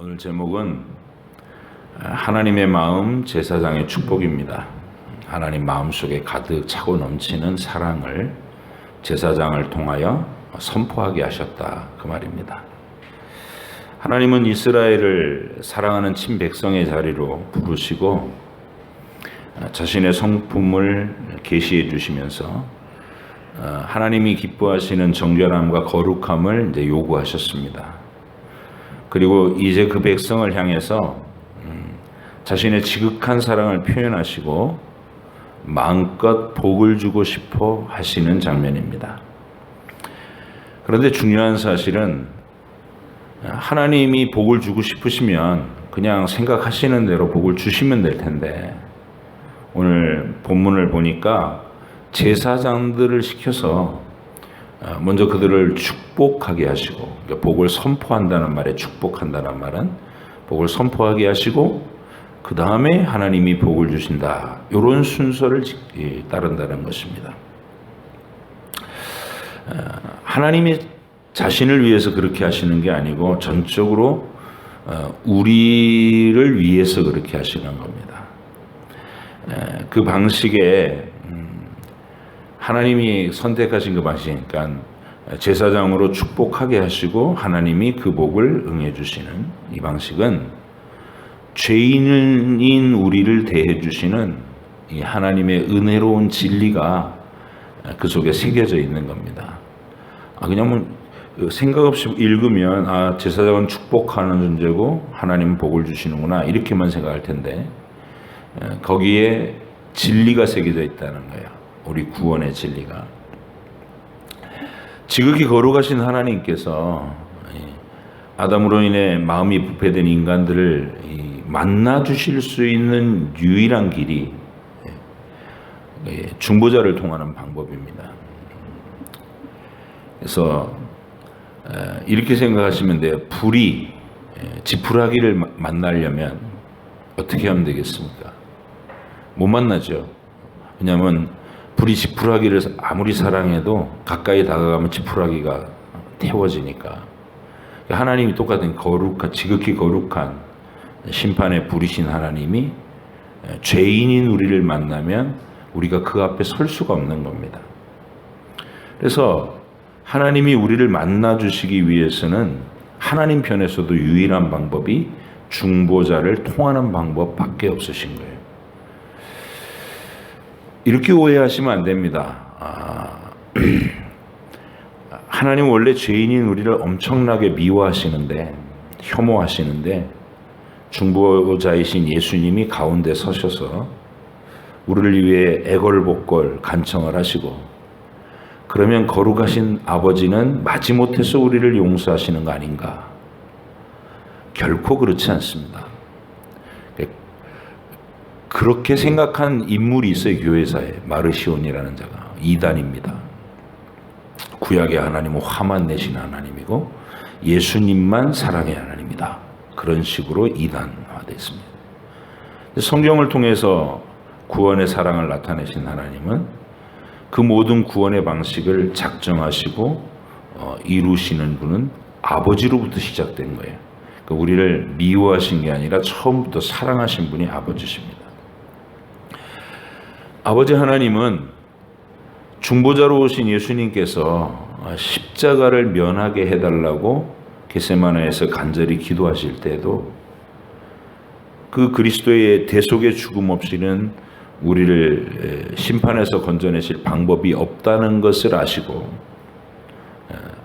오늘 제목은 하나님의 마음 제사장의 축복입니다. 하나님 마음속에 가득 차고 넘치는 사랑을 제사장을 통하여 선포하게 하셨다, 그 말입니다. 하나님은 이스라엘을 사랑하는 친백성의 자리로 부르시고 자신의 성품을 계시해 주시면서 하나님이 기뻐하시는 정결함과 거룩함을 이제 요구하셨습니다. 그리고 이제 그 백성을 향해서 자신의 지극한 사랑을 표현하시고 마음껏 복을 주고 싶어 하시는 장면입니다. 그런데 중요한 사실은 하나님이 복을 주고 싶으시면 그냥 생각하시는 대로 복을 주시면 될 텐데, 오늘 본문을 보니까 제사장들을 시켜서 먼저 그들을 축복하게 하시고, 그러니까 복을 선포한다는 말에 축복한다는 말은 복을 선포하게 하시고 그 다음에 하나님이 복을 주신다, 이런 순서를 따른다는 것입니다. 하나님이 자신을 위해서 그렇게 하시는 게 아니고 전적으로 우리를 위해서 그렇게 하시는 겁니다. 그 방식에 하나님이 선택하신 그 방식이니까 제사장으로 축복하게 하시고 하나님이 그 복을 응해 주시는 이 방식은 죄인인 우리를 대해 주시는 이 하나님의 은혜로운 진리가 그 속에 새겨져 있는 겁니다. 그냥 생각 없이 읽으면 제사장은 축복하는 존재고 하나님은 복을 주시는구나, 이렇게만 생각할 텐데 거기에 진리가 새겨져 있다는 거예요. 우리 구원의 진리가. 지극히 거룩하신 하나님께서 아담으로 인해 마음이 부패된 인간들을 만나 주실 수 있는 유일한 길이 중보자를 통하는 방법입니다. 그래서 이렇게 생각하시면 돼요. 불이 지푸라기를 만나려면 어떻게 하면 되겠습니까? 못 만나죠. 왜냐하면 불이 지푸라기를 아무리 사랑해도 가까이 다가가면 지푸라기가 태워지니까. 하나님이 똑같은 거룩한, 지극히 거룩한 심판의 불이신 하나님이 죄인인 우리를 만나면 우리가 그 앞에 설 수가 없는 겁니다. 그래서 하나님이 우리를 만나 주시기 위해서는 하나님 편에서도 유일한 방법이 중보자를 통하는 방법밖에 없으신 거예요. 이렇게 오해하시면 안 됩니다. 하나님 원래 죄인인 우리를 엄청나게 미워하시는데, 혐오하시는데 중보자이신 예수님이 가운데 서셔서 우리를 위해 애걸복걸 간청을 하시고, 그러면 거룩하신 아버지는 마지못해서 우리를 용서하시는 거 아닌가? 결코 그렇지 않습니다. 그렇게 생각한 인물이 있어요. 교회사에 마르시온이라는 자가. 이단입니다. 구약의 하나님은 화만 내신 하나님이고 예수님만 사랑의 하나님이다, 그런 식으로 이단화되어 있습니다. 성경을 통해서 구원의 사랑을 나타내신 하나님은 그 모든 구원의 방식을 작정하시고 이루시는 분은 아버지로부터 시작된 거예요. 그러니까 우리를 미워하신 게 아니라 처음부터 사랑하신 분이 아버지십니다. 아버지 하나님은 중보자로 오신 예수님께서 십자가를 면하게 해달라고 겟세마네에서 간절히 기도하실 때도 그 그리스도의 대속의 죽음 없이는 우리를 심판에서 건져내실 방법이 없다는 것을 아시고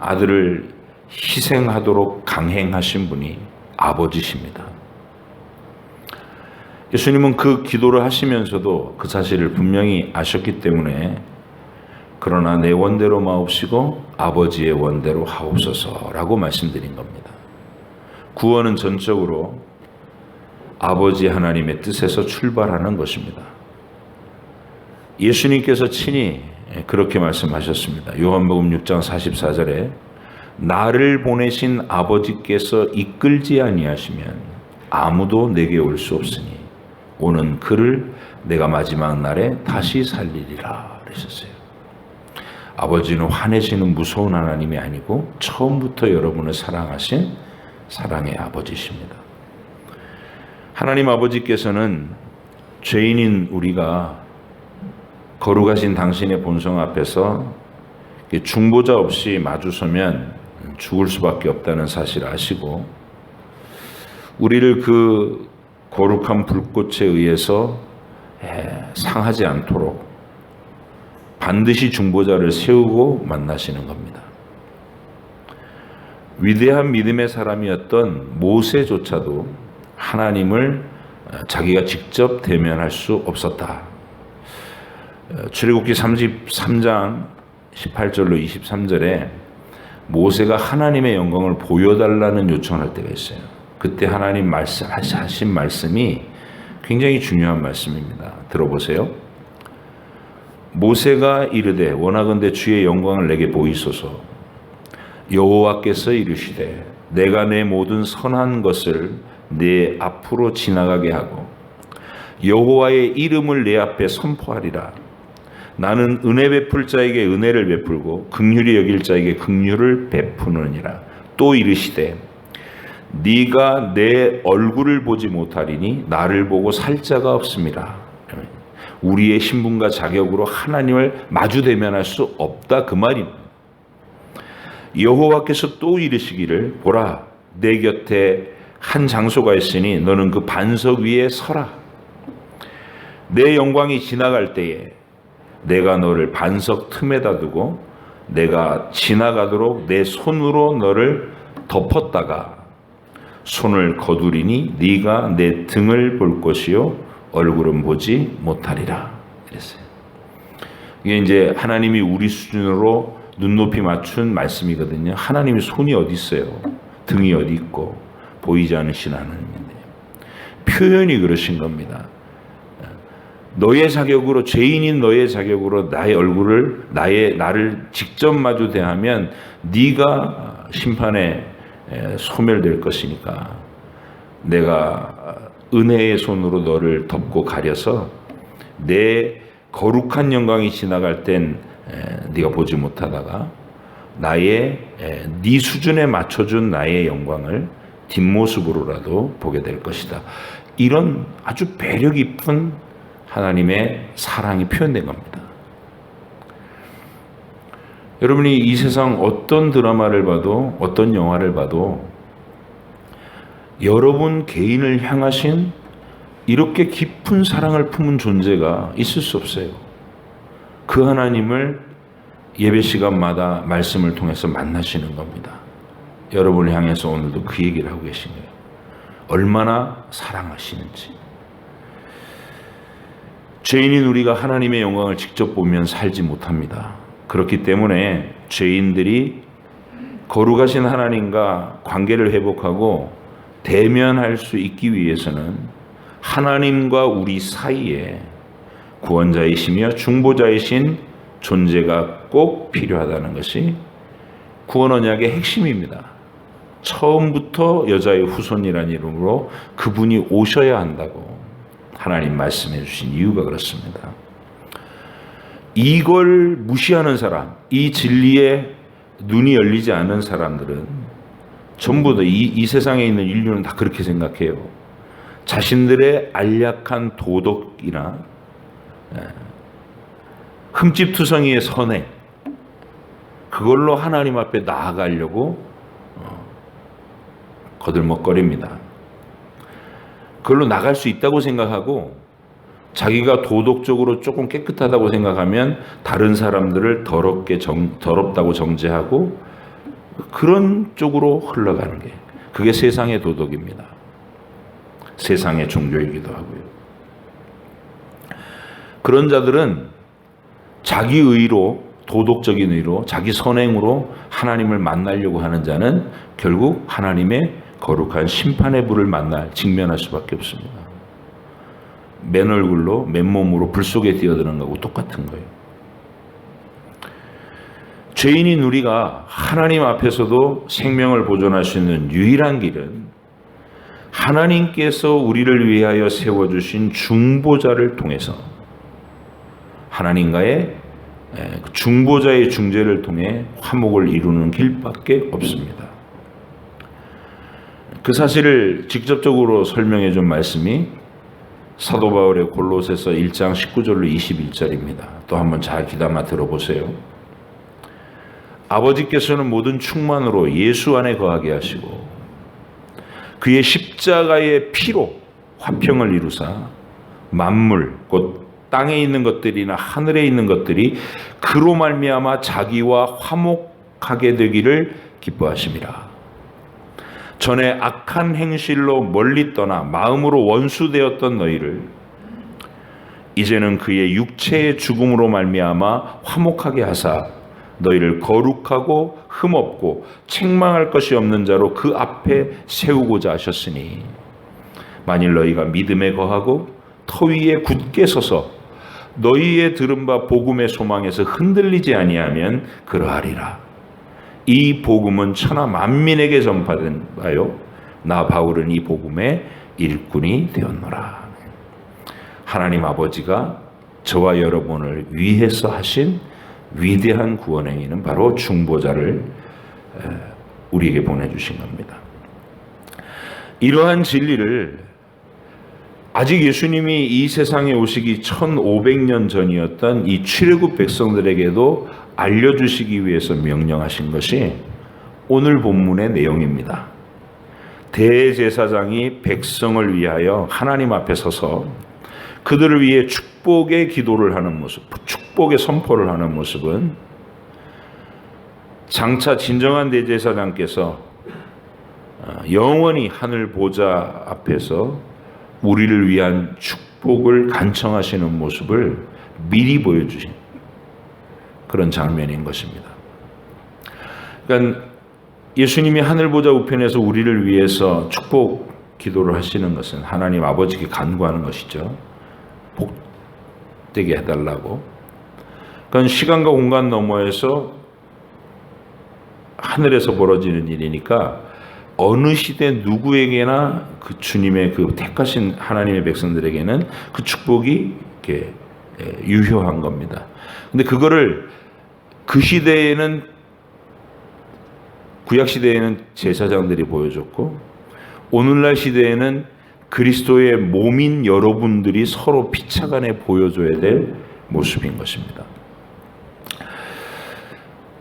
아들을 희생하도록 강행하신 분이 아버지십니다. 예수님은 그 기도를 하시면서도 그 사실을 분명히 아셨기 때문에 그러나 내 원대로 마옵시고 아버지의 원대로 하옵소서라고 말씀드린 겁니다. 구원은 전적으로 아버지 하나님의 뜻에서 출발하는 것입니다. 예수님께서 친히 그렇게 말씀하셨습니다. 요한복음 6장 44절에 나를 보내신 아버지께서 이끌지 아니하시면 아무도 내게 올 수 없으니 오는 그를 내가 마지막 날에 다시 살리리라 그러셨어요. 아버지는 화내시는 무서운 하나님이 아니고 처음부터 여러분을 사랑하신 사랑의 아버지십니다. 하나님 아버지께서는 죄인인 우리가 거룩하신 당신의 본성 앞에서 중보자 없이 마주서면 죽을 수밖에 없다는 사실을 아시고 우리를 그 거룩한 불꽃에 의해서 상하지 않도록 반드시 중보자를 세우고 만나시는 겁니다. 위대한 믿음의 사람이었던 모세조차도 하나님을 자기가 직접 대면할 수 없었다. 출애굽기 33장 18절로 23절에 모세가 하나님의 영광을 보여달라는 요청을 할 때가 있어요. 그때 하나님 하신 말씀이 굉장히 중요한 말씀입니다. 들어보세요. 모세가 이르되 원하건대 주의 영광을 내게 보이소서. 여호와께서 이르시되 내가 내 모든 선한 것을 내 앞으로 지나가게 하고 여호와의 이름을 내 앞에 선포하리라. 나는 은혜 베풀 자에게 은혜를 베풀고 긍휼히 여길 자에게 긍휼을 베푸느니라. 또 이르시되 네가 내 얼굴을 보지 못하리니 나를 보고 살 자가 없음이라. 우리의 신분과 자격으로 하나님을 마주 대면할 수 없다 그 말입니다. 여호와께서 또 이르시기를 보라 내 곁에 한 장소가 있으니 너는 그 반석 위에 서라. 내 영광이 지나갈 때에 내가 너를 반석 틈에다 두고 내가 지나가도록 내 손으로 너를 덮었다가 손을 거두리니 네가 내 등을 볼 것이요 얼굴은 보지 못하리라. 그랬어요. 이게 이제 하나님이 우리 수준으로 눈높이 맞춘 말씀이거든요. 하나님의 손이 어디 있어요? 등이 어디 있고 보이지 않으신 하나님인데 표현이 그러신 겁니다. 너의 자격으로 죄인인 너의 자격으로 나의 얼굴을 나를 직접 마주 대하면 네가 심판에 소멸될 것이니까 내가 은혜의 손으로 너를 덮고 가려서 내 거룩한 영광이 지나갈 땐 네가 보지 못하다가 네 수준에 맞춰준 나의 영광을 뒷모습으로라도 보게 될 것이다. 이런 아주 배려 깊은 하나님의 사랑이 표현된 겁니다. 여러분이 이 세상 어떤 드라마를 봐도 어떤 영화를 봐도 여러분 개인을 향하신 이렇게 깊은 사랑을 품은 존재가 있을 수 없어요. 그 하나님을 예배 시간마다 말씀을 통해서 만나시는 겁니다. 여러분을 향해서 오늘도 그 얘기를 하고 계신 거예요. 얼마나 사랑하시는지. 죄인인 우리가 하나님의 영광을 직접 보면 살지 못합니다. 그렇기 때문에 죄인들이 거룩하신 하나님과 관계를 회복하고 대면할 수 있기 위해서는 하나님과 우리 사이에 구원자이시며 중보자이신 존재가 꼭 필요하다는 것이 구원 언약의 핵심입니다. 처음부터 여자의 후손이라는 이름으로 그분이 오셔야 한다고 하나님 말씀해 주신 이유가 그렇습니다. 이걸 무시하는 사람, 이 진리에 눈이 열리지 않은 사람들은 전부 다 이 세상에 있는 인류는 다 그렇게 생각해요. 자신들의 안락한 도덕이나 흠집투성이의 선행, 그걸로 하나님 앞에 나아가려고 거들먹거립니다. 그걸로 나갈 수 있다고 생각하고 자기가 도덕적으로 조금 깨끗하다고 생각하면 다른 사람들을 더럽다고 정죄하고 그런 쪽으로 흘러가는 게 그게 세상의 도덕입니다. 세상의 종교이기도 하고요. 그런 자들은 자기 의로, 도덕적인 의로, 자기 선행으로 하나님을 만나려고 하는 자는 결국 하나님의 거룩한 심판의 불을 직면할 수밖에 없습니다. 맨 얼굴로 맨몸으로 불 속에 뛰어드는 거하고 똑같은 거예요. 죄인인 우리가 하나님 앞에서도 생명을 보존할 수 있는 유일한 길은 하나님께서 우리를 위하여 세워주신 중보자를 통해서 하나님과의 중보자의 중재를 통해 화목을 이루는 길밖에 없습니다. 그 사실을 직접적으로 설명해 준 말씀이 사도 바울의 골로새서 1장 19절로 21절입니다. 또 한번 잘 귀담아 들어보세요. 아버지께서는 모든 충만으로 예수 안에 거하게 하시고 그의 십자가의 피로 화평을 이루사 만물 곧 땅에 있는 것들이나 하늘에 있는 것들이 그로 말미암아 자기와 화목하게 되기를 기뻐하심이라. 전에 악한 행실로 멀리 떠나 마음으로 원수되었던 너희를 이제는 그의 육체의 죽음으로 말미암아 화목하게 하사 너희를 거룩하고 흠없고 책망할 것이 없는 자로 그 앞에 세우고자 하셨으니 만일 너희가 믿음에 거하고 터 위에 굳게 서서 너희의 들은 바 복음의 소망에서 흔들리지 아니하면 그러하리라. 이 복음은 천하 만민에게 전파된 바요 나 바울은 이 복음의 일꾼이 되었노라. 하나님 아버지가 저와 여러분을 위해서 하신 위대한 구원 행위는 바로 중보자를 우리에게 보내주신 겁니다. 이러한 진리를 아직 예수님이 이 세상에 오시기 1500년 전이었던 이 출애굽 백성들에게도 알려주시기 위해서 명령하신 것이 오늘 본문의 내용입니다. 대제사장이 백성을 위하여 하나님 앞에 서서 그들을 위해 축복의 기도를 하는 모습, 축복의 선포를 하는 모습은 장차 진정한 대제사장께서 영원히 하늘 보좌 앞에서 우리를 위한 축복을 간청하시는 모습을 미리 보여주신 그런 장면인 것입니다. 그러니까 예수님이 하늘 보좌 우편에서 우리를 위해서 축복 기도를 하시는 것은 하나님 아버지께 간구하는 것이죠. 복되게 해달라고. 그러니까 시간과 공간 너머에서 하늘에서 벌어지는 일이니까 어느 시대 누구에게나 그 주님의 그 택하신 하나님의 백성들에게는 그 축복이 이렇게 유효한 겁니다. 근데 그거를 그 시대에는 구약 시대에는 제사장들이 보여줬고 오늘날 시대에는 그리스도의 몸인 여러분들이 서로 피차간에 보여줘야 될 모습인 것입니다.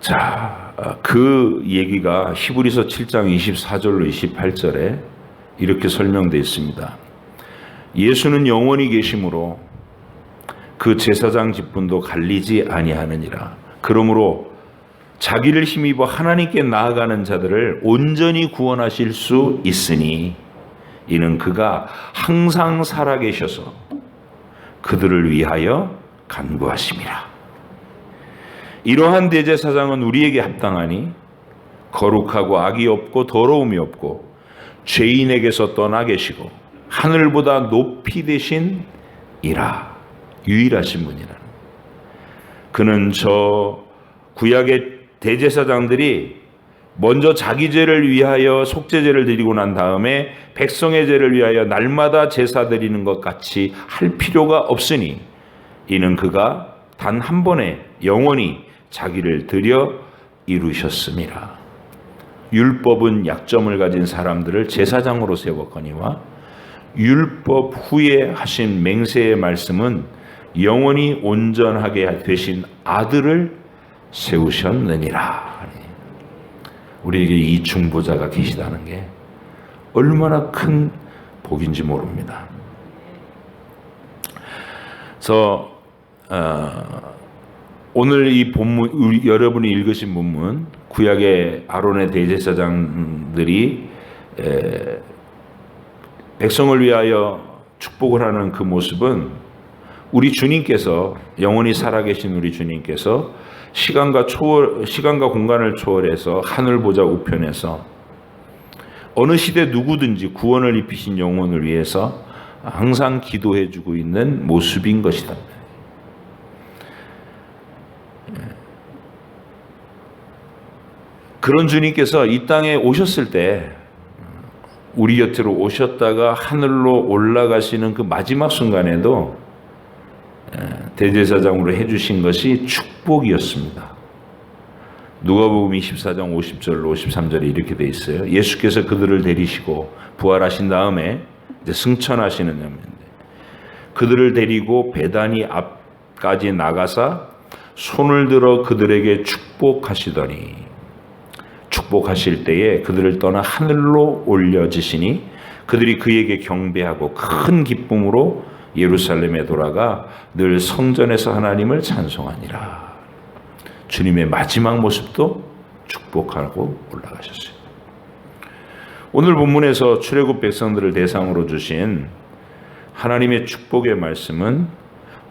자, 그 얘기가 히브리서 7장 24절로 28절에 이렇게 설명되어 있습니다. 예수는 영원히 계심으로 그 제사장 직분도 갈리지 아니하느니라. 그러므로 자기를 힘입어 하나님께 나아가는 자들을 온전히 구원하실 수 있으니 이는 그가 항상 살아계셔서 그들을 위하여 간구하심이라. 이러한 대제사장은 우리에게 합당하니 거룩하고 악이 없고 더러움이 없고 죄인에게서 떠나 계시고 하늘보다 높이 되신 이라. 유일하신 분이라는. 그는 저 구약의 대제사장들이 먼저 자기 죄를 위하여 속죄제를 드리고 난 다음에 백성의 죄를 위하여 날마다 제사 드리는 것 같이 할 필요가 없으니 이는 그가 단 한 번에 영원히 자기를 드려 이루셨음이라. 율법은 약점을 가진 사람들을 제사장으로 세웠거니와 율법 후에 하신 맹세의 말씀은 영원히 온전하게 되신 아들을 세우셨느니라. 우리에게 이 중보자가 계시다는 게 얼마나 큰 복인지 모릅니다. 그래서 오늘 이 본문, 여러분이 읽으신 본문, 구약의 아론의 대제사장들이 백성을 위하여 축복을 하는 그 모습은 우리 주님께서, 영원히 살아계신 우리 주님께서 시간과 공간을 초월해서 하늘 보좌 우편에서 어느 시대 누구든지 구원을 입히신 영혼을 위해서 항상 기도해주고 있는 모습인 것이다. 그런 주님께서 이 땅에 오셨을 때 우리 곁으로 오셨다가 하늘로 올라가시는 그 마지막 순간에도 대제사장으로 해주신 것이 축복이었습니다. 누가복음 24장 50절로 53절에 이렇게 돼 있어요. 예수께서 그들을 데리시고 부활하신 다음에 이제 승천하시는 장면인데, 그들을 데리고 베다니 앞까지 나가사 손을 들어 그들에게 축복하시더니, 축복하실 때에 그들을 떠나 하늘로 올려지시니 그들이 그에게 경배하고 큰 기쁨으로 예루살렘에 돌아가 늘 성전에서 하나님을 찬송하니라. 주님의 마지막 모습도 축복하고 올라가셨어요. 오늘 본문에서 출애굽 백성들을 대상으로 주신 하나님의 축복의 말씀은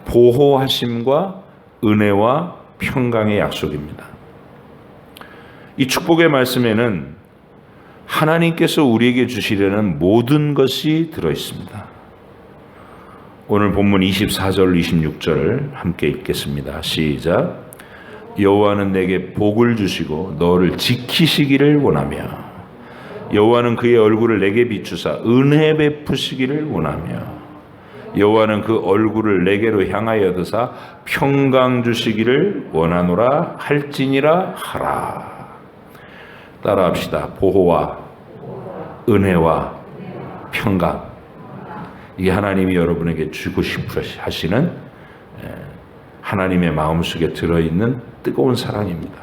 보호하심과 은혜와 평강의 약속입니다. 이 축복의 말씀에는 하나님께서 우리에게 주시려는 모든 것이 들어 있습니다. 오늘 본문 24절 26절을 함께 읽겠습니다. 시작. 여호와는 내게 복을 주시고 너를 지키시기를 원하며, 여호와는 그의 얼굴을 내게 비추사 은혜 베푸시기를 원하며, 여호와는 그 얼굴을 내게로 향하여 드사 평강 주시기를 원하노라 할지니라 하라. 따라합시다. 보호와 은혜와 평강. 이게 하나님이 여러분에게 주고 싶어 하시는 하나님의 마음속에 들어있는 뜨거운 사랑입니다.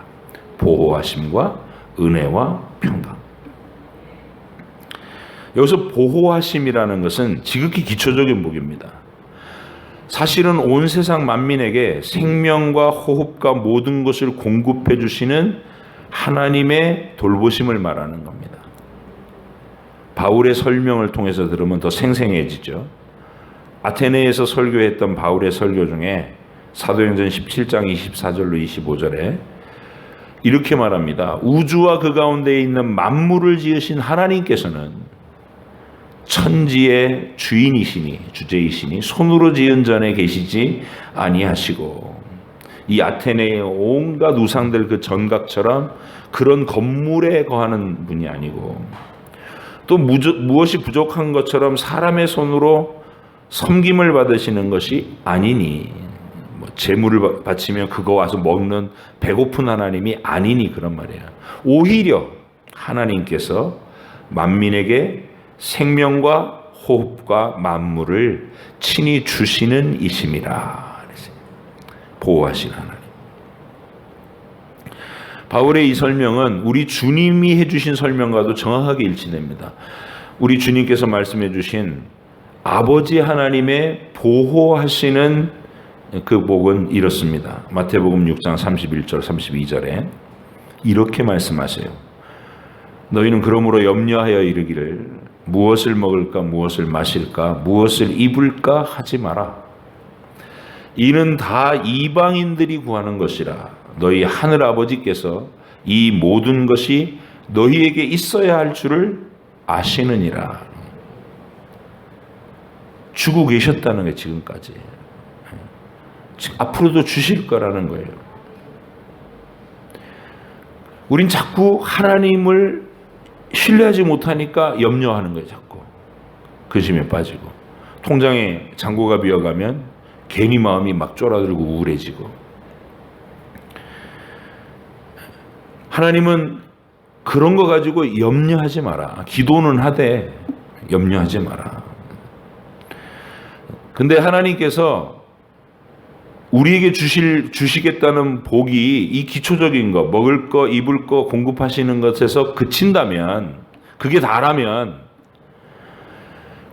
보호하심과 은혜와 평강. 여기서 보호하심이라는 것은 지극히 기초적인 복입니다. 사실은 온 세상 만민에게 생명과 호흡과 모든 것을 공급해 주시는 하나님의 돌보심을 말하는 겁니다. 바울의 설명을 통해서 들으면 더 생생해지죠. 아테네에서 설교했던 바울의 설교 중에 사도행전 17장 24절로 25절에 이렇게 말합니다. 우주와 그 가운데에 있는 만물을 지으신 하나님께서는 천지의 주인이시니, 주제이시니 손으로 지은 전에 계시지 아니하시고, 이 아테네의 온갖 우상들 그 전각처럼 그런 건물에 거하는 분이 아니고, 또 무엇이 부족한 것처럼 사람의 손으로 섬김을 받으시는 것이 아니니, 재물을 바치면 그거 와서 먹는 배고픈 하나님이 아니니, 그런 말이에요. 오히려 하나님께서 만민에게 생명과 호흡과 만물을 친히 주시는 이심이라. 보호하시는 하나님. 바울의 이 설명은 우리 주님이 해주신 설명과도 정확하게 일치됩니다. 우리 주님께서 말씀해 주신 아버지 하나님의 보호하시는 그 복은 이렇습니다. 마태복음 6장 31절 32절에 이렇게 말씀하세요. 너희는 그러므로 염려하여 이르기를 무엇을 먹을까 무엇을 마실까 무엇을 입을까 하지 마라. 이는 다 이방인들이 구하는 것이라. 너희 하늘 아버지께서 이 모든 것이 너희에게 있어야 할 줄을 아시느니라. 주고 계셨다는 게 지금까지. 앞으로도 주실 거라는 거예요. 우린 자꾸 하나님을 신뢰하지 못하니까 염려하는 거예요. 자꾸 근심에 빠지고, 통장에 잔고가 비어가면 괜히 마음이 막 쫄아들고 우울해지고. 하나님은 그런 거 가지고 염려하지 마라. 기도는 하되 염려하지 마라. 근데 하나님께서 우리에게 주시겠다는 복이 이 기초적인 거, 먹을 거, 입을 거 공급하시는 것에서 그친다면, 그게 다라면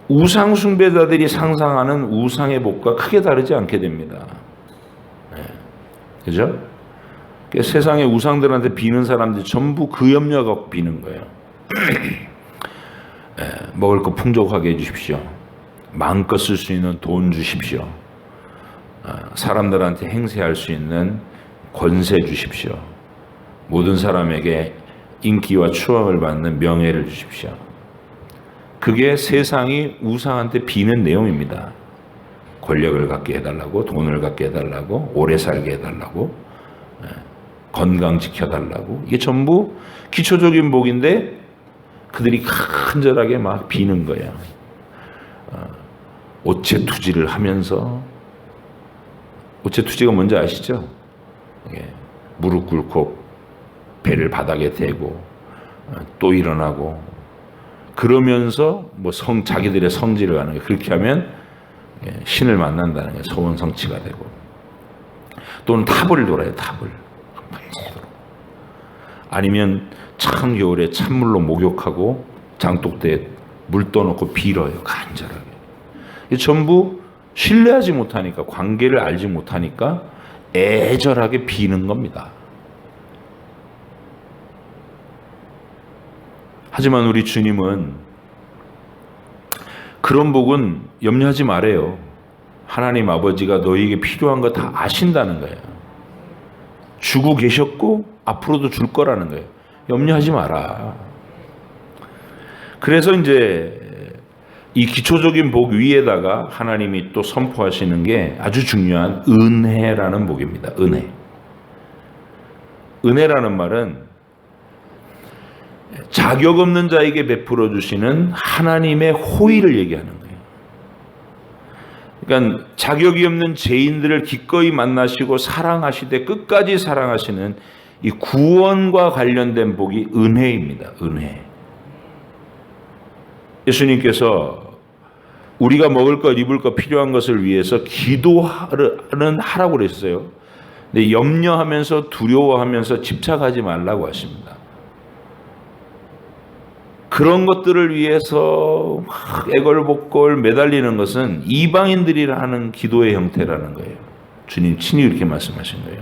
우상 숭배자들이 상상하는 우상의 복과 크게 다르지 않게 됩니다. 네. 그죠? 세상에 우상들한테 비는 사람들이 전부 그 염려 갖고 비는 거예요. 네. 먹을 거 풍족하게 해주십시오. 마음껏 쓸 수 있는 돈 주십시오. 사람들한테 행세할 수 있는 권세 주십시오. 모든 사람에게 인기와 추앙을 받는 명예를 주십시오. 그게 세상이 우상한테 비는 내용입니다. 권력을 갖게 해달라고, 돈을 갖게 해달라고, 오래 살게 해달라고, 건강 지켜달라고. 이게 전부 기초적인 복인데 그들이 간절하게 막 비는 거야. 오체 투지를 하면서, 오체 투지가 뭔지 아시죠? 무릎 꿇고 배를 바닥에 대고 또 일어나고 그러면서 뭐 자기들의 성질을 하는 거예요. 그렇게 하면 신을 만난다는 거예요. 소원 성취가 되고 또는 탑을 돌아요. 탑을 아니면 찬 겨울에 찬물로 목욕하고 장독대에 물 떠놓고 빌어요. 간절하게. 전부 신뢰하지 못하니까 관계를 알지 못하니까 애절하게 비는 겁니다. 하지만 우리 주님은 그런 복은 염려하지 말아요. 하나님 아버지가 너희에게 필요한 거 다 아신다는 거예요. 주고 계셨고 앞으로도 줄 거라는 거예요. 염려하지 마라. 그래서 이제 이 기초적인 복 위에다가 하나님이 또 선포하시는 게 아주 중요한 은혜라는 복입니다. 은혜. 은혜라는 말은 자격 없는 자에게 베풀어 주시는 하나님의 호의를 얘기하는 거예요. 그러니까 자격이 없는 죄인들을 기꺼이 만나시고 사랑하시되 끝까지 사랑하시는 이 구원과 관련된 복이 은혜입니다. 은혜. 예수님께서 우리가 먹을 것, 입을 것, 필요한 것을 위해서 기도는 하라고 그랬어요. 근데 염려하면서 두려워하면서 집착하지 말라고 하십니다. 그런 것들을 위해서 막 애걸복걸 매달리는 것은 이방인들이 하는 기도의 형태라는 거예요. 주님 친히 이렇게 말씀하신 거예요.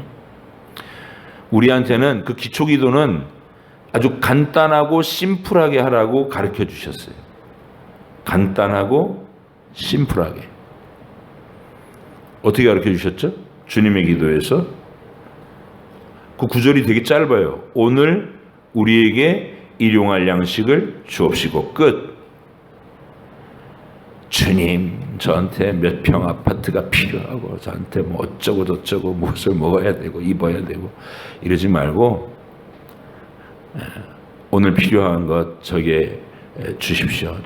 우리한테는 그 기초 기도는 아주 간단하고 심플하게 하라고 가르쳐 주셨어요. 간단하고 심플하게. 어떻게 가르쳐 주셨죠? 주님의 기도에서 그 구절이 되게 짧아요. 오늘 우리에게 일용할 양식을 주옵시고 끝. 주님, 저한테 몇 평 아파트가 필요하고 저한테 뭐 어쩌고 저쩌고 무엇을 먹어야 되고 입어야 되고 이러지 말고 오늘 필요한 것 저게 주십시오.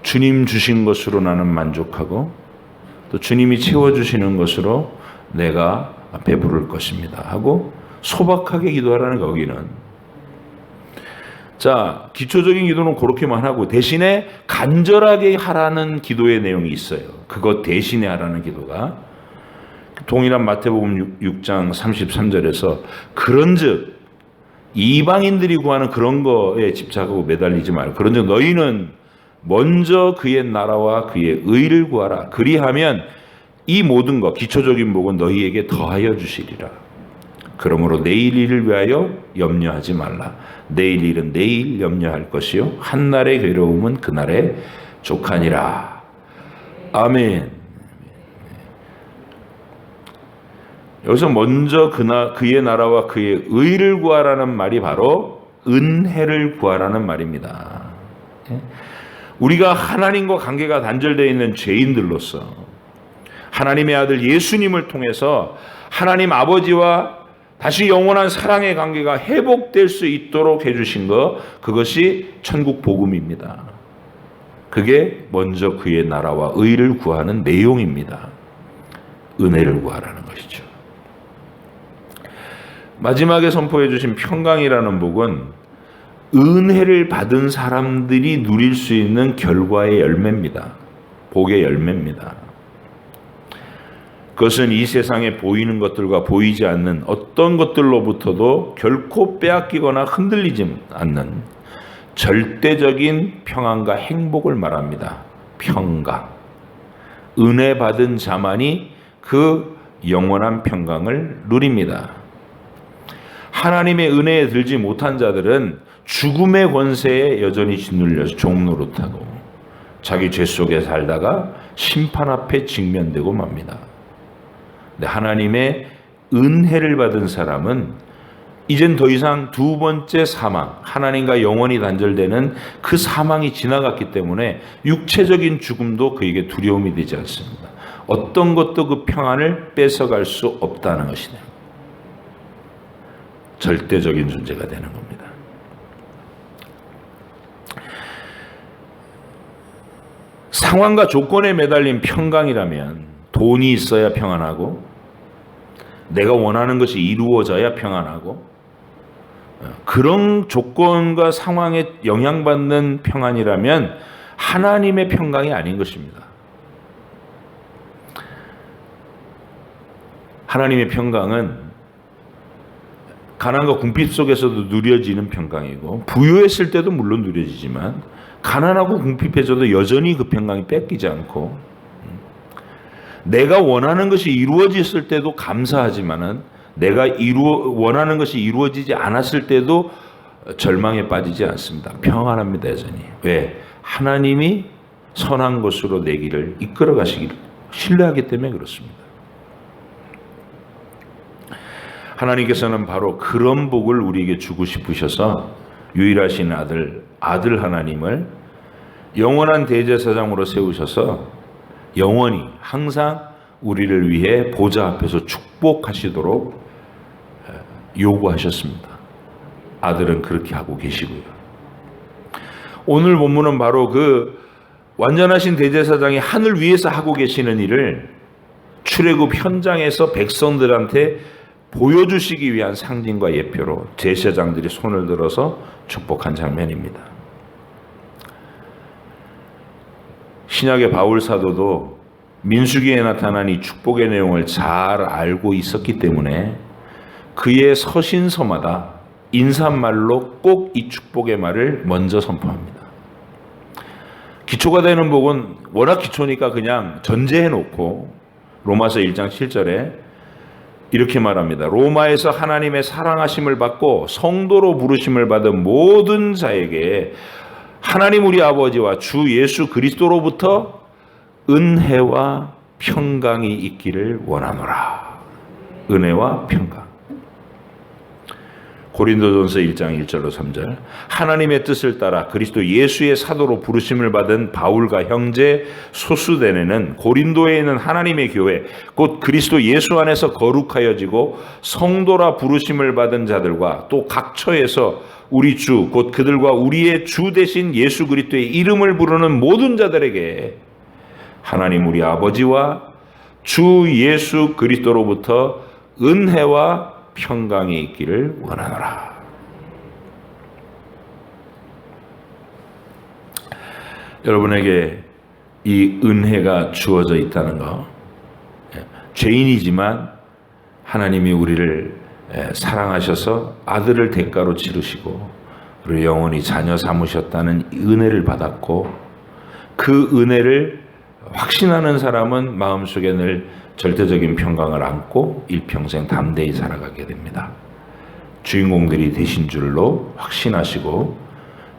주님 주신 것으로 나는 만족하고 또 주님이 채워주시는 것으로 내가 배부를 것입니다 하고 소박하게 기도하라는 거기는. 자, 기초적인 기도는 그렇게만 하고 대신에 간절하게 하라는 기도의 내용이 있어요. 그것 대신에 하라는 기도가 동일한 마태복음 6장 33절에서 그런즉 이방인들이 구하는 그런 거에 집착하고 매달리지 말고 그런즉 너희는 먼저 그의 나라와 그의 의를 구하라. 그리하면 이 모든 것 기초적인 복은 너희에게 더하여 주시리라. 그러므로 내일 일을 위하여 염려하지 말라. 내일 일은 내일 염려할 것이요 한날의 괴로움은 그날의 족하니라. 아멘. 여기서 먼저 그의 나라와 그의 의를 구하라는 말이 바로 은혜를 구하라는 말입니다. 우리가 하나님과 관계가 단절되어 있는 죄인들로서 하나님의 아들 예수님을 통해서 하나님 아버지와 다시 영원한 사랑의 관계가 회복될 수 있도록 해주신 것, 그것이 천국 복음입니다. 그게 먼저 그의 나라와 의를 구하는 내용입니다. 은혜를 구하라는 것이죠. 마지막에 선포해 주신 평강이라는 복은 은혜를 받은 사람들이 누릴 수 있는 결과의 열매입니다. 복의 열매입니다. 그것은 이 세상에 보이는 것들과 보이지 않는 어떤 것들로부터도 결코 빼앗기거나 흔들리지 않는 절대적인 평안과 행복을 말합니다. 평강. 은혜 받은 자만이 그 영원한 평강을 누립니다. 하나님의 은혜에 들지 못한 자들은 죽음의 권세에 여전히 짓눌려서 종노릇하고 자기 죄 속에 살다가 심판 앞에 직면되고 맙니다. 근데 하나님의 은혜를 받은 사람은 이젠 더 이상 두 번째 사망, 하나님과 영원히 단절되는 그 사망이 지나갔기 때문에 육체적인 죽음도 그에게 두려움이 되지 않습니다. 어떤 것도 그 평안을 뺏어갈 수 없다는 것이네요. 절대적인 존재가 되는 겁니다. 상황과 조건에 매달린 평강이라면 돈이 있어야 평안하고 내가 원하는 것이 이루어져야 평안하고 그런 조건과 상황에 영향받는 평안이라면 하나님의 평강이 아닌 것입니다. 하나님의 평강은 가난과 궁핍 속에서도 누려지는 평강이고 부유했을 때도 물론 누려지지만 가난하고 궁핍해져도 여전히 그 평강이 뺏기지 않고 내가 원하는 것이 이루어졌을 때도 감사하지만은 내가 원하는 것이 이루어지지 않았을 때도 절망에 빠지지 않습니다. 평안합니다, 여전히. 왜? 하나님이 선한 것으로 내 길을 이끌어 가시기를 신뢰하기 때문에 그렇습니다. 하나님께서는 바로 그런 복을 우리에게 주고 싶으셔서 유일하신 아들 하나님을 영원한 대제사장으로 세우셔서 영원히 항상 우리를 위해 보좌 앞에서 축복하시도록 요구하셨습니다. 아들은 그렇게 하고 계시고요. 오늘 본문은 바로 그 완전하신 대제사장이 하늘 위에서 하고 계시는 일을 출애굽 현장에서 백성들한테 보여주시기 위한 상징과 예표로 제사장들이 손을 들어서 축복한 장면입니다. 신약의 바울 사도도 민수기에 나타난 이 축복의 내용을 잘 알고 있었기 때문에 그의 서신서마다 인사말로 꼭 이 축복의 말을 먼저 선포합니다. 기초가 되는 복은 워낙 기초니까 그냥 전제해 놓고 로마서 1장 7절에 이렇게 말합니다. 로마에서 하나님의 사랑하심을 받고 성도로 부르심을 받은 모든 자에게 하나님 우리 아버지와 주 예수 그리스도로부터 은혜와 평강이 있기를 원하노라. 은혜와 평강. 고린도전서 1장 1절로 3절. 하나님의 뜻을 따라 그리스도 예수의 사도로 부르심을 받은 바울과 형제 소수대네는 고린도에 있는 하나님의 교회 곧 그리스도 예수 안에서 거룩하여지고 성도라 부르심을 받은 자들과 또 각 처에서 우리 주 곧 그들과 우리의 주 되신 예수 그리스도의 이름을 부르는 모든 자들에게 하나님 우리 아버지와 주 예수 그리스도로부터 은혜와 평강이 있기를 원하노라. 여러분에게 이 은혜가 주어져 있다는 거, 죄인이지만 하나님이 우리를 사랑하셔서 아들을 대가로 치르시고 우리를 영원히 자녀 삼으셨다는 은혜를 받았고 그 은혜를 확신하는 사람은 마음속에 늘 절대적인 평강을 안고 일평생 담대히 살아가게 됩니다. 주인공들이 되신 줄로 확신하시고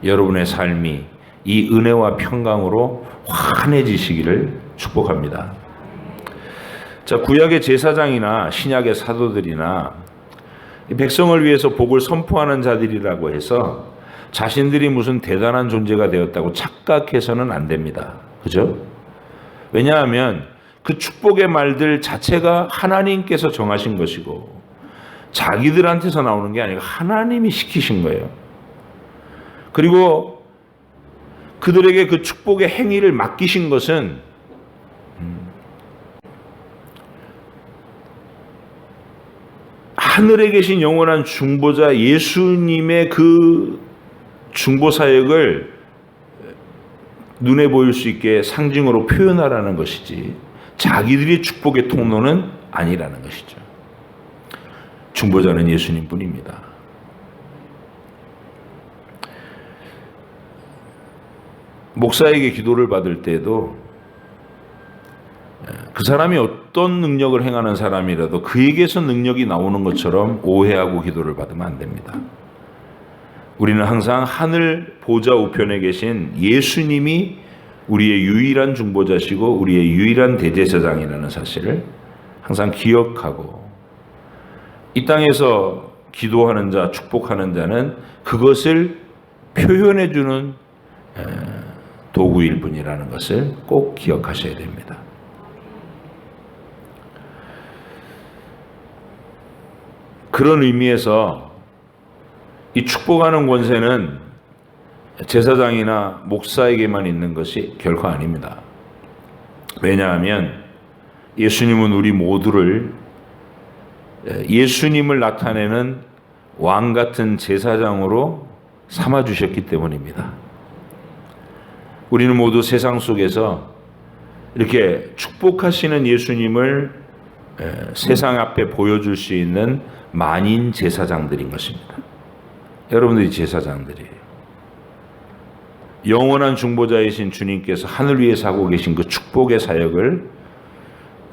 여러분의 삶이 이 은혜와 평강으로 환해지시기를 축복합니다. 자, 구약의 제사장이나 신약의 사도들이나 백성을 위해서 복을 선포하는 자들이라고 해서 자신들이 무슨 대단한 존재가 되었다고 착각해서는 안 됩니다. 그죠? 왜냐하면 그 축복의 말들 자체가 하나님께서 정하신 것이고 자기들한테서 나오는 게 아니고 하나님이 시키신 거예요. 그리고 그들에게 그 축복의 행위를 맡기신 것은 하늘에 계신 영원한 중보자 예수님의 그 중보 사역을 눈에 보일 수 있게 상징으로 표현하라는 것이지 자기들이 축복의 통로는 아니라는 것이죠. 중보자는 예수님 뿐입니다. 목사에게 기도를 받을 때에도 그 사람이 어떤 능력을 행하는 사람이라도 그에게서 능력이 나오는 것처럼 오해하고 기도를 받으면 안 됩니다. 우리는 항상 하늘 보좌 우편에 계신 예수님이 우리의 유일한 중보자시고 우리의 유일한 대제사장이라는 사실을 항상 기억하고 이 땅에서 기도하는 자, 축복하는 자는 그것을 표현해 주는 도구일 뿐이라는 것을 꼭 기억하셔야 됩니다. 그런 의미에서 이 축복하는 권세는 제사장이나 목사에게만 있는 것이 결코 아닙니다. 왜냐하면 예수님은 우리 모두를 예수님을 나타내는 왕 같은 제사장으로 삼아 주셨기 때문입니다. 우리는 모두 세상 속에서 이렇게 축복하시는 예수님을 세상 앞에 보여줄 수 있는 만인 제사장들인 것입니다. 여러분들이 제사장들이에요. 영원한 중보자이신 주님께서 하늘 위에서 하고 계신 그 축복의 사역을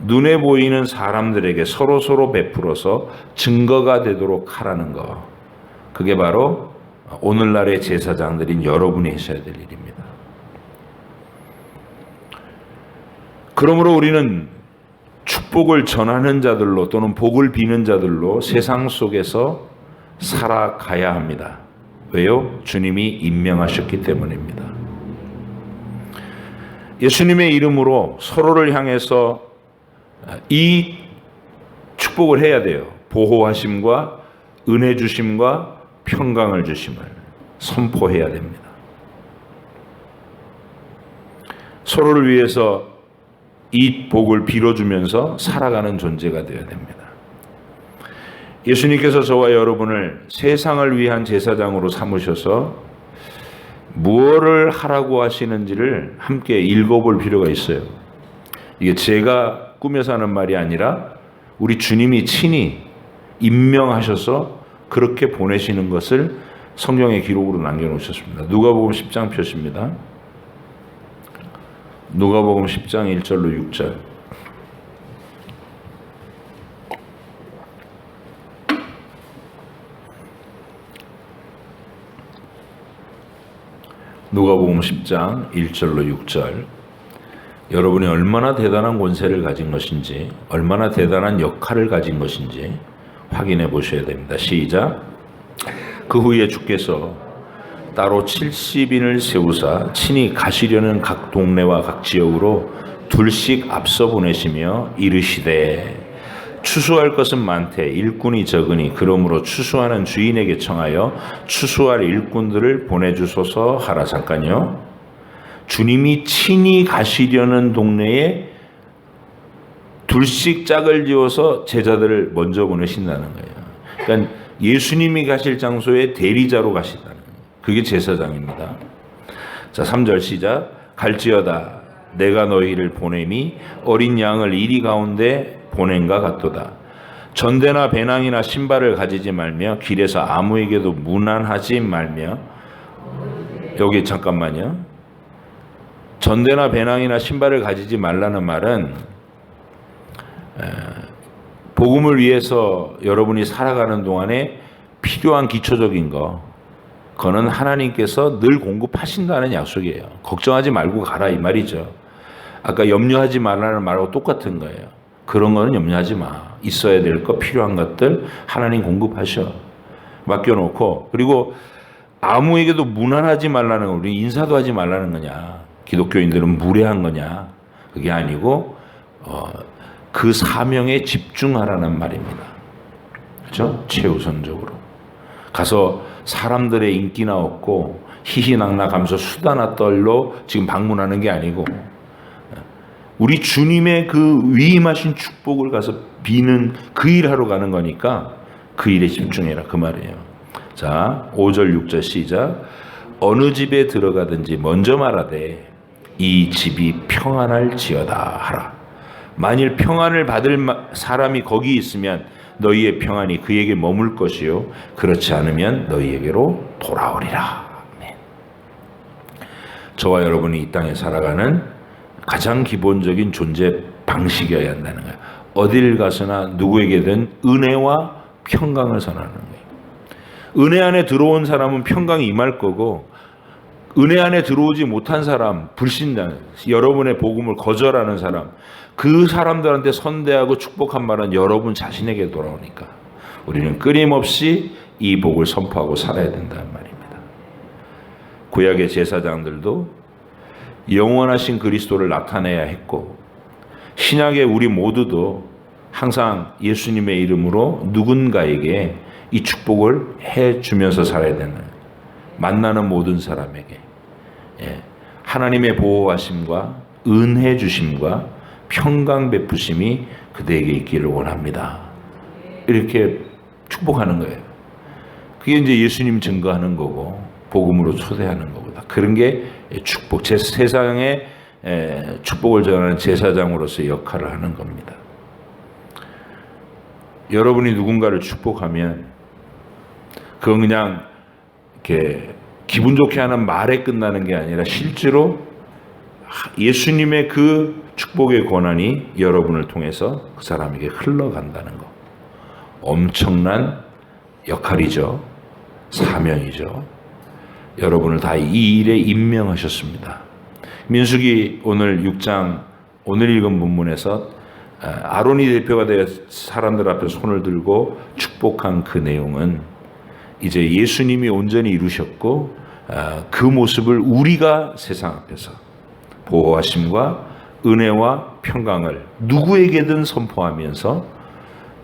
눈에 보이는 사람들에게 서로 베풀어서 증거가 되도록 하라는 것. 그게 바로 오늘날의 제사장들인 여러분이 하셔야 될 일입니다. 그러므로 우리는 축복을 전하는 자들로 또는 복을 비는 자들로 세상 속에서 살아가야 합니다. 왜요? 주님이 임명하셨기 때문입니다. 예수님의 이름으로 서로를 향해서 이 축복을 해야 돼요. 보호하심과 은혜 주심과 평강을 주심을 선포해야 됩니다. 서로를 위해서 이 복을 빌어주면서 살아가는 존재가 되어야 됩니다. 예수님께서 저와 여러분을 세상을 위한 제사장으로 삼으셔서 무엇을 하라고 하시는지를 함께 읽어볼 필요가 있어요. 이게 제가 꾸며서 하는 말이 아니라 우리 주님이 친히 임명하셔서 그렇게 보내시는 것을 성경의 기록으로 남겨놓으셨습니다. 누가복음 10장 표시입니다. 누가복음 10장 1절로 6절. 누가복음 10장 1절로 6절. 여러분이 얼마나 대단한 권세를 가진 것인지, 얼마나 대단한 역할을 가진 것인지 확인해 보셔야 됩니다. 시작. 그 후에 주께서 따로 70인을 세우사 친히 가시려는 각 동네와 각 지역으로 둘씩 앞서 보내시며 이르시되 추수할 것은 많되 일꾼이 적으니 그러므로 추수하는 주인에게 청하여 추수할 일꾼들을 보내주소서 하라. 잠깐요. 주님이 친히 가시려는 동네에 둘씩 짝을 지어서 제자들을 먼저 보내신다는 거예요. 그러니까 예수님이 가실 장소에 대리자로 가시다는 거예요. 그게 제사장입니다. 자, 3절 시작. 갈지어다 내가 너희를 보냄이 어린 양을 이리 가운데 보낸과 같도다. 전대나 배낭이나 신발을 가지지 말며 길에서 아무에게도 무난하지 말며. 여기 잠깐만요. 전대나 배낭이나 신발을 가지지 말라는 말은 복음을 위해서 여러분이 살아가는 동안에 필요한 기초적인 그거는 하나님께서 늘 공급하신다는 약속이에요. 걱정하지 말고 가라 이 말이죠. 아까 염려하지 말라는 말하고 똑같은 거예요. 그런 거는 염려하지 마. 있어야 될 거 필요한 것들 하나님 공급하셔. 맡겨놓고. 그리고 아무에게도 무난하지 말라는 거. 우리 인사도 하지 말라는 거냐. 기독교인들은 무례한 거냐. 그게 아니고 그 사명에 집중하라는 말입니다. 그렇죠? 최우선적으로. 가서 사람들의 인기나 얻고 희희낙낙하면서 수다나 떨로 지금 방문하는 게 아니고 우리 주님의 그 위임하신 축복을 가서 비는 그 일하러 가는 거니까 그 일에 집중해라 그 말이에요. 자, 5절 6절 시작. 어느 집에 들어가든지 먼저 말하되 이 집이 평안할지어다 하라. 만일 평안을 받을 사람이 거기 있으면 너희의 평안이 그에게 머물 것이요 그렇지 않으면 너희에게로 돌아오리라. 아멘. 저와 여러분이 이 땅에 살아가는 가장 기본적인 존재 방식이어야 한다는 거예요. 어딜 가서나 누구에게든 은혜와 평강을 선하는 거예요. 은혜 안에 들어온 사람은 평강이 임할 거고 은혜 안에 들어오지 못한 사람, 불신자, 여러분의 복음을 거절하는 사람, 그 사람들한테 선대하고 축복한 말은 여러분 자신에게 돌아오니까 우리는 끊임없이 이 복을 선포하고 살아야 된다는 말입니다. 구약의 제사장들도 영원하신 그리스도를 나타내야 했고 신약의 우리 모두도 항상 예수님의 이름으로 누군가에게 이 축복을 해주면서 살아야 되는, 만나는 모든 사람에게 하나님의 보호하심과 은혜 주심과 평강 베푸심이 그대에게 있기를 원합니다. 이렇게 축복하는 거예요. 그게 이제 예수님 증거하는 거고 복음으로 초대하는 거보다 그런 게 축복, 세상에 축복을 전하는 제사장으로서의 역할을 하는 겁니다. 여러분이 누군가를 축복하면 그건 그냥 이렇게 기분 좋게 하는 말에 끝나는 게 아니라 실제로 예수님의 그 축복의 권한이 여러분을 통해서 그 사람에게 흘러간다는 거. 엄청난 역할이죠. 사명이죠. 여러분을 다 이 일에 임명하셨습니다. 민수기 오늘 6장 오늘 읽은 본문에서 아론이 대표가 되어 사람들 앞에 손을 들고 축복한 그 내용은 이제 예수님이 온전히 이루셨고 그 모습을 우리가 세상 앞에서 보호하심과 은혜와 평강을 누구에게든 선포하면서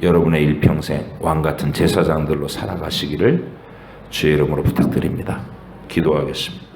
여러분의 일평생 왕같은 제사장들로 살아가시기를 주의 이름으로 부탁드립니다. 기도하겠습니다.